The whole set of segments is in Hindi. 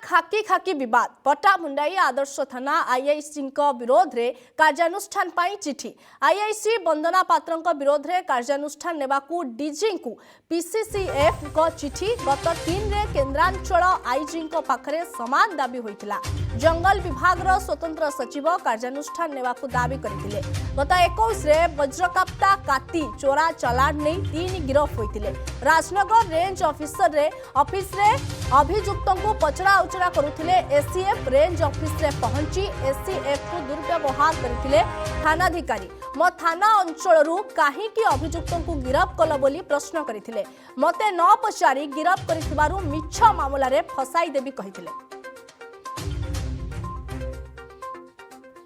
खाकी खाकी विवाद पट्टामुंडाई आदर्श थाना आईआईसी विरोध में कार्यानुष्ठान पाई चिठी आईआईसी वंदना पात्र विरोध में कार्यानुष्ठान नेबाकू डीजी को पीसीसीएफ को चिठी गत 3 रे केन्द्रांचल आईजी पाखरे समान दाबी होइतिला। जंगल विभाग स्वतंत्र सचिव कार्यानुष्ठान नेबाकू दाबी करथिले। गत 21 रे वज्रकाप्ता काती चोरा चालान नहीं 3 गिरफ होइतिले। राजनगर रेंज ऑफिस रे अभियुक्तों को पचरा उचरा करुथिले। एसीएफ रेंज ऑफिस रे पहुंची एसीएफ को दुर्व्यवहार करथिले थानाधिकारी। मो थाना अंचल कहीं अभियुक्तों को गिरफ कल बोली प्रश्न करथिले। मते न पचारि गिरफ करिथिबारु मिछ मामला रे फसाई देबी कहिथिले।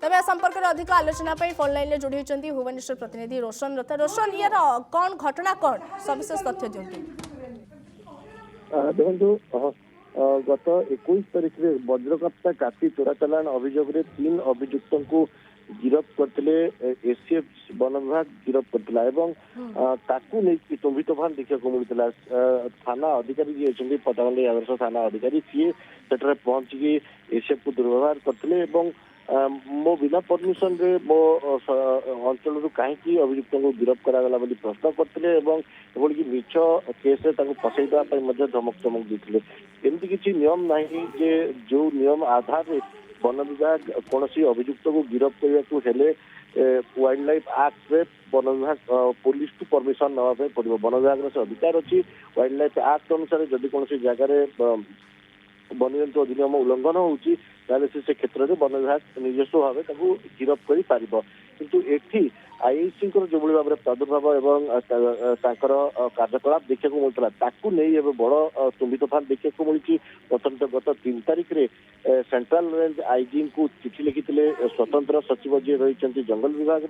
तबे संपर्क में अधिक आलोचना फोन लाइन में जोड़ी होती भुवनेश्वर प्रतिनिधि रोशन रथ। रोशन यार कौन घटना कौन सविशेष तथ्य दिखती। देखो गत 21 तारीख में वज्रकाप्ता काती चोरा चालान अभियोग 3 अभियुक्तों को गिरफ करते एसीएफ वन विभाग गिरफ करता तुम्बितोफान देखा मिलता। थाना अधिकारी जी अच्छे पट्टामुंडाई आदर्श थाना अधिकारी सी से पहुंचिकी एसीएफ को दुर्व्यवहार करते। मो बिना परमिशन रे मो अंचल कहीं अभियुक्त को गिरफ करागला बोली प्रश्न करते एवं मिछ केस फसैदा धमक चमक देते। एमती किसी नियम नहीं जे जो नियम आधार रे वन विभाग कौन अभियुक्त को गिरफ करने को हेले वाइल्ड लाइफ एक्ट रे वन विभाग पुलिस को परमिशन नापे पड़ो। वन विभाग से अधिकार अच्छी वाइल्ड लाइफ एक्ट अनुसार जदि कौन जगह वन्यजंतु अधिनियम उल्लंघन होती से क्षेत्र में वन विभाग निजस्व भाव गिरफ कर किंतु एठी आईआईसी जो भाव में प्रादुर्भाव एवं कार्यकलाप देखा मिलता नहीं बड़ तुम्बितोफान देखा मिली। प्रथम गत 3 तारीख में सेंट्रल रेंज आईजी को चिठी लिखी स्वतंत्र सचिव जी रही जंगल विभाग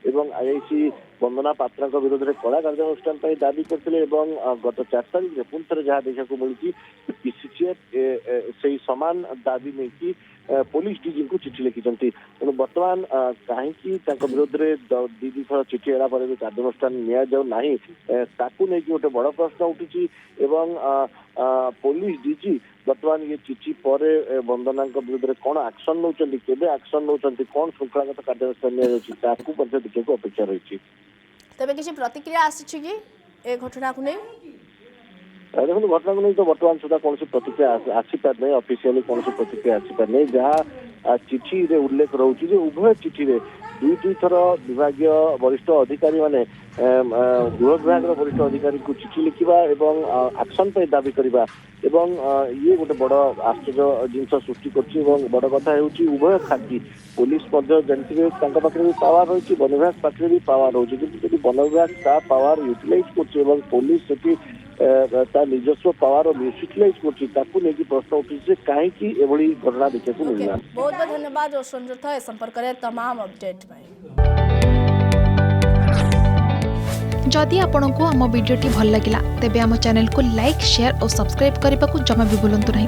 एवं आईआईसी वंदना पात्र विरोध में कड़ा कार्यानुष्ठान दाबी करते। गत 4 तारीख में पुणी थे जहाँ देखा मिली पीसीसीएफ से समान दाबी नहीं पुलिस डीजी को चिठी लिखी। तेणु बर्तमान कहीं विरोध में 2 थर चिठी एला पर कार्यानुष्ठान निया नहीं गोटे बड़ प्रश्न उठी। पुलिस डीजी बर्तमान ये चिठी पर वंदना विरोध में कौन एक्शन नौ केबे एक्शन नौ कौन श्रृंखलागत कार्यानुष्ठान देखा अपेक्षा रही। तबे किसी प्रतिक्रिया आसी कि ए घटना को नहीं देखो घटना को नहीं तो बर्तमान सुधा कौन प्रतिक्रिया आसीपार नहीं ऑफिशियली कौन प्रतिक्रिया आसीपार नहीं। जहाँ चिठी रे उल्लेख रोचे उभय चिठी रे 2 थर विभाग वरिष्ठ अधिकारी माने गृह विभाग वरिष्ठ अधिकारी को चिठी लिखा एवं एक्शन पे दाबी करवा एवं ये गोटे बड़ आश्चर्य जिनस सृष्टि कर बड़ कथा होची उभय खाती पुलिस जानते पाखे भी पावर रही वन विभाग पाखे भी पावर रोचे कि वन विभाग पावर यूटिलाइज कर पुलिस से निजस्व पावर यूटिलाइज कर प्रश्न उठी कहीं एभली घटना देखा मिलना। बहुत बहुत धन्यवाद रोशन रथ ए संपर्क में तमाम अपडेट। जदि आपंक आम भिडी भल लगा तेब आम चैनल को लाइक शेयर और सब्सक्राइब करने को जमा भी भूलु नहीं।